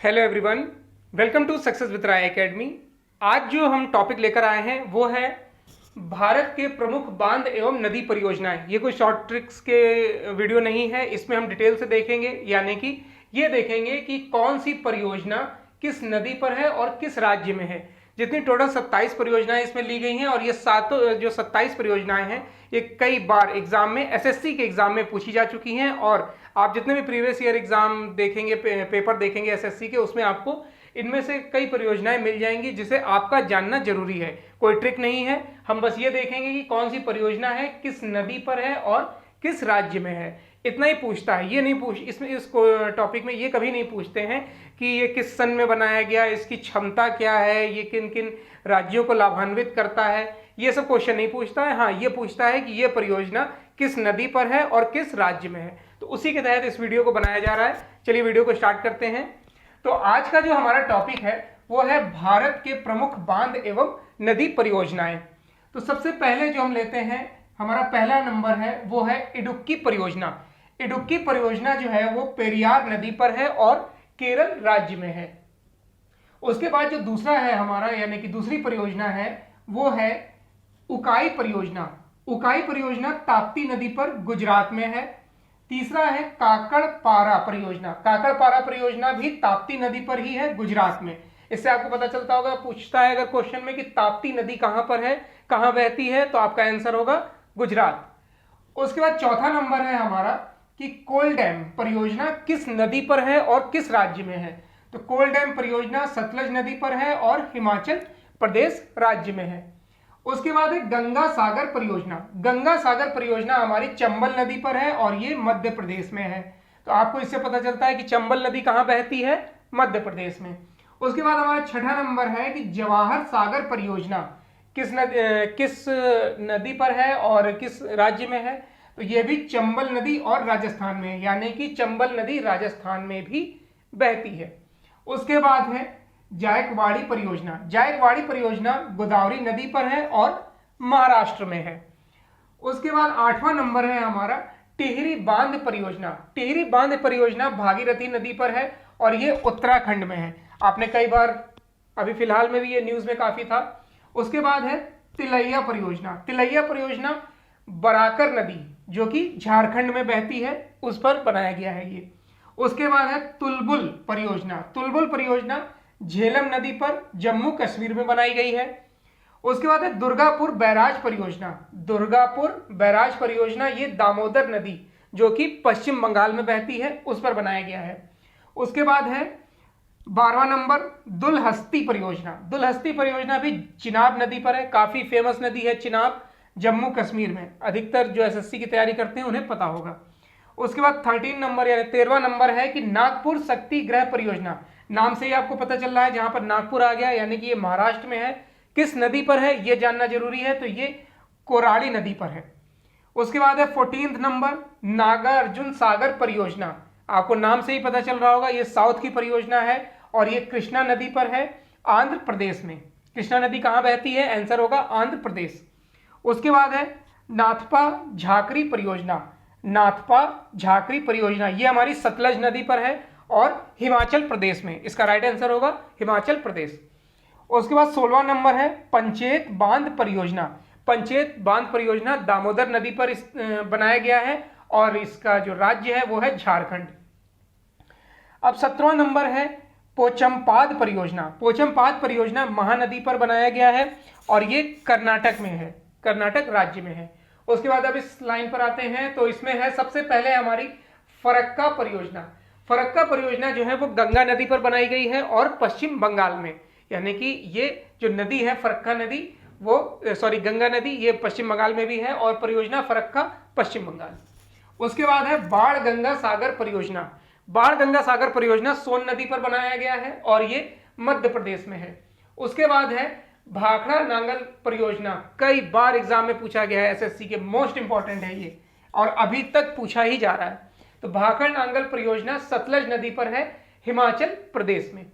Hello everyone, welcome to success with Rai academy. आज जो हम टॉपिक लेकर आए हैं वो है भारत के प्रमुख बांध एवं नदी परियोजनाएं। ये कोई शॉर्ट ट्रिक्स के वीडियो नहीं है, इसमें हम डिटेल से देखेंगे, यानी कि ये देखेंगे कि कौन सी परियोजना किस नदी पर है और किस राज्य में है। जितनी टोटल 27 परियोजनाएं इसमें ली गई हैं और ये सातों जो 27 परियोजनाएं हैं ये कई बार एग्जाम में एसएससी के एग्जाम में पूछी जा चुकी हैं। और आप जितने भी प्रीवियस ईयर एग्जाम देखेंगे, पेपर देखेंगे एसएससी के, उसमें आपको इनमें से कई परियोजनाएं मिल जाएंगी जिसे आपका जानना जरूरी है। कोई ट्रिक नहीं है, हम बस ये देखेंगे कि कौन सी परियोजना है, किस नदी पर है और किस राज्य में है, इतना ही पूछता है। ये नहीं पूछ इसमें इस टॉपिक में ये कभी नहीं पूछते हैं कि ये किस सन में बनाया गया, इसकी क्षमता क्या है, ये किन किन राज्यों को लाभान्वित करता है, ये सब क्वेश्चन नहीं पूछता है। हाँ, ये पूछता है कि ये परियोजना किस नदी पर है और किस राज्य में है। तो उसी के तहत इस वीडियो को बनाया जा रहा है। चलिए वीडियो को स्टार्ट करते हैं। तो आज का जो हमारा टॉपिक है वो है भारत के प्रमुख बांध एवं नदी परियोजनाएं। तो सबसे पहले जो हम लेते हैं, हमारा पहला नंबर है वो है इडुक्की परियोजना। इडुक्की परियोजना जो है वो पेरियार नदी पर है और केरल राज्य में है। उसके बाद जो दूसरा है हमारा, यानी कि दूसरी परियोजना है, वो है उकाई परियोजना। उकाई परियोजना ताप्ती नदी पर गुजरात में है। तीसरा है काकड़पारा परियोजना। काकड़पारा परियोजना भी ताप्ती नदी पर ही है, गुजरात में। इससे आपको पता चलता होगा, पूछता है अगर क्वेश्चन में कि ताप्ती नदी कहां पर है, कहां बहती है, तो आपका आंसर होगा गुजरात। उसके बाद चौथा नंबर है हमारा कि कोल डैम परियोजना किस नदी पर है और किस राज्य में है। तो कोल डैम परियोजना सतलज नदी पर है और हिमाचल प्रदेश राज्य में है। उसके बाद है गंगा सागर परियोजना। गंगा सागर परियोजना हमारी चंबल नदी पर है और ये मध्य प्रदेश में है। तो आपको इससे पता चलता है कि चंबल नदी कहां बहती है, मध्य प्रदेश में। उसके बाद हमारा छठा नंबर है कि जवाहर सागर परियोजना किस नदी पर है और किस राज्य में है। तो ये भी चंबल नदी और राजस्थान में है, यानी कि चंबल नदी राजस्थान में भी बहती है। उसके बाद है जायकवाड़ी परियोजना। जायकवाड़ी परियोजना गोदावरी नदी पर है और महाराष्ट्र में है। उसके बाद आठवां नंबर है हमारा टिहरी बांध परियोजना। टिहरी बांध परियोजना भागीरथी नदी पर है और ये उत्तराखंड में है। आपने कई बार, अभी फिलहाल में भी ये न्यूज में काफी था। उसके बाद है तिलैया परियोजना। तिलैया परियोजना बराकर नदी जो कि झारखंड में बहती है, उस पर बनाया गया है ये। उसके बाद है तुलबुल परियोजना। तुलबुल परियोजना झेलम नदी पर जम्मू कश्मीर में बनाई गई है। उसके बाद है दुर्गापुर बैराज परियोजना। दुर्गापुर बैराज परियोजना ये दामोदर नदी जो कि पश्चिम बंगाल में बहती है, उस पर बनाया गया है। उसके बाद है 12वां नंबर दुलहस्ती परियोजना। दुलहस्ती परियोजना भी चिनाब नदी पर है, काफी फेमस नदी है चिनाब, जम्मू कश्मीर में। अधिकतर जो एसएससी की तैयारी करते हैं उन्हें पता होगा। उसके बाद 13 नंबर यानी 13वां नंबर है कि नागपुर शक्ति ग्रह परियोजना। नाम से ही आपको पता चल रहा है, जहां पर नागपुर आ गया यानी कि ये महाराष्ट्र में है। किस नदी पर है ये जानना जरूरी है, तो ये कोराड़ी नदी पर है। उसके बाद है 14 नंबर नागार्जुन सागर परियोजना। आपको नाम से ही पता चल रहा होगा, ये साउथ की परियोजना है और ये कृष्णा नदी पर है, आंध्र प्रदेश में। कृष्णा नदी कहां बहती है, आंसर होगा आंध्र प्रदेश। उसके बाद है नाथपा झाकरी परियोजना। नाथपा झाकरी परियोजना ये हमारी सतलज नदी पर है और हिमाचल प्रदेश में। इसका राइट आंसर होगा हिमाचल प्रदेश। उसके बाद 16वां नंबर है पंचेत बांध परियोजना। पंचेत बांध परियोजना दामोदर नदी पर बनाया गया है और इसका जो राज्य है वो है झारखंड। अब 17वां नंबर है पोचमपाद परियोजना। पोचमपाद परियोजना महानदी पर बनाया गया है और ये कर्नाटक में है, कर्नाटक राज्य में है। उसके बाद अब इस लाइन पर आते हैं, तो इसमें है सबसे पहले हमारी फरक्का परियोजना। फरक्का परियोजना जो है वो गंगा नदी पर बनाई गई है और पश्चिम बंगाल में, यानी कि ये जो नदी है फरक्का नदी, वो गंगा नदी, ये पश्चिम बंगाल में भी है और परियोजना फरक्का पश्चिम बंगाल। उसके बाद है बाढ़ गंगा सागर परियोजना। बाढ़ गंगा सागर परियोजना सोन नदी पर बनाया गया है और ये मध्य प्रदेश में है। उसके बाद है भाखड़ा नांगल परियोजना। कई बार एग्जाम में पूछा गया है, एसएससी के मोस्ट इंपॉर्टेंट है ये और अभी तक पूछा ही जा रहा है। तो भाखड़ नांगल परियोजना सतलज नदी पर है, हिमाचल प्रदेश में।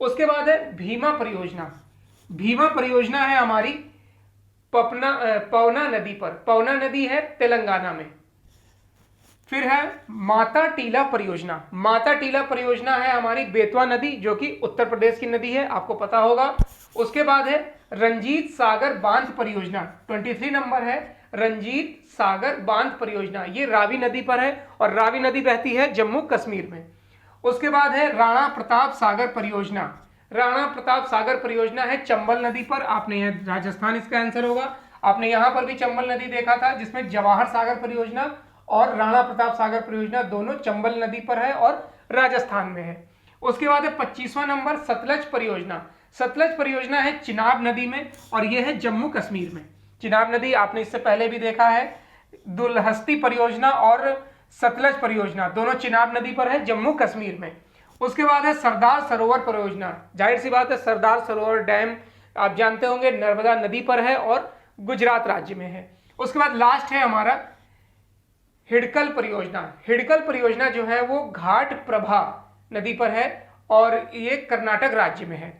उसके बाद है भीमा परियोजना। भीमा परियोजना है हमारी पवना नदी पर। पवना नदी है तेलंगाना में। फिर है माता टीला परियोजना। माता टीला परियोजना है हमारी बेतवा नदी, जो कि उत्तर प्रदेश की नदी है, आपको पता होगा। उसके बाद है रंजीत सागर बांध परियोजना, 23 नंबर है रंजीत सागर बांध परियोजना। ये रावी नदी पर है और रावी नदी बहती है जम्मू कश्मीर में। उसके बाद है राणा प्रताप सागर परियोजना। राणा प्रताप सागर परियोजना है चंबल नदी पर। आपने यह राजस्थान इसका आंसर होगा। आपने यहां पर भी चंबल नदी देखा था, जिसमें जवाहर सागर परियोजना और राणा प्रताप सागर परियोजना दोनों चंबल नदी पर है और राजस्थान में है। उसके बाद है 25वां नंबर सतलज परियोजना। सतलज परियोजना है चिनाब नदी में और यह है जम्मू कश्मीर में। चिनाब नदी आपने इससे पहले भी देखा है। दुलहस्ती परियोजना और सतलज परियोजना दोनों चिनाब नदी पर है जम्मू कश्मीर में। उसके बाद है सरदार सरोवर परियोजना। जाहिर सी बात है, सरदार सरोवर डैम आप जानते होंगे नर्मदा नदी पर है और गुजरात राज्य में है। उसके बाद लास्ट है हमारा हिडकल परियोजना। हिडकल परियोजना जो है वो घाट प्रभा नदी पर है और ये कर्नाटक राज्य में है।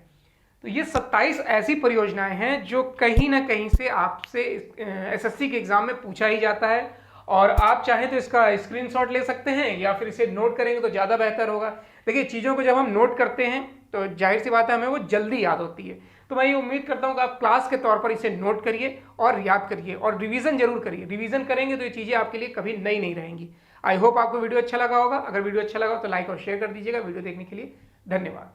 तो ये 27 ऐसी परियोजनाएं हैं जो कहीं ना कहीं से आपसे एसएससी के एग्जाम में पूछा ही जाता है, और आप चाहें तो इसका स्क्रीनशॉट ले सकते हैं या फिर इसे नोट करेंगे तो ज़्यादा बेहतर होगा। देखिए, चीज़ों को जब हम नोट करते हैं तो जाहिर सी बात है हमें वो जल्दी याद होती है। तो मैं ये उम्मीद करता हूँ कि आप क्लास के तौर पर इसे नोट करिए और याद करिए और रिवीजन जरूर करिए। रिवीजन करेंगे तो ये चीज़ें आपके लिए कभी नई नहीं रहेंगी। आई होप आपको वीडियो अच्छा लगा होगा। अगर वीडियो अच्छा लगा तो लाइक और शेयर कर दीजिएगा। वीडियो देखने के लिए धन्यवाद।